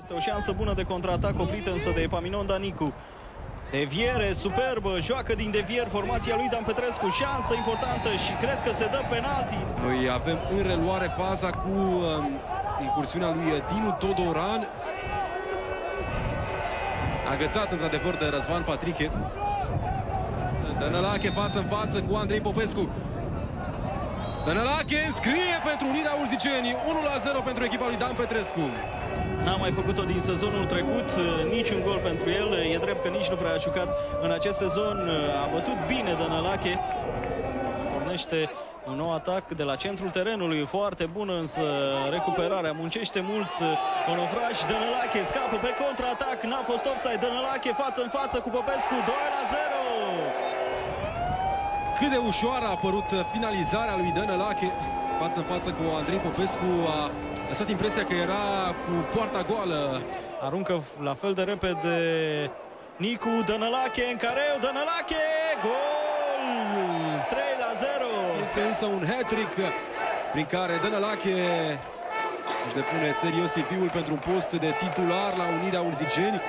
Este o șansă bună de contraatac oprită însă de Epaminonda Nicu. Deviere superbă, joacă din devier formația lui Dan Petrescu, șansă importantă și cred că se dă penalti. Noi avem în reluare faza cu incursiunea lui Dinu Todoran. Agățat într-adevăr de Răzvan Patriche. Dănălache față în față cu Andrei Popescu. Dănălache înscrie pentru Unirea Urziceni, 1-0 pentru echipa lui Dan Petrescu. N-a mai făcut-o din sezonul trecut, niciun gol pentru el. E drept că nici nu prea a jucat în acest sezon. A bătut bine Dănălache. Pornește un nou atac de la centrul terenului. Foarte bună însă recuperarea. Muncește mult Onofraș. Dănălache scapă pe contraatac. N-a fost offside. Dănălache față în față cu Popescu. 2-0. Cât de ușoară a apărut finalizarea lui Dănălache față în față cu Andrei Popescu. A lăsat impresia că era cu poarta goală. Aruncă la fel de repede Nicu, Dănălache în careu, Dănălache, gol! 3-0. Este însă un hat-trick prin care Dănălache își depune serios CV-ul pentru un post de titular la Unirea Urziceni.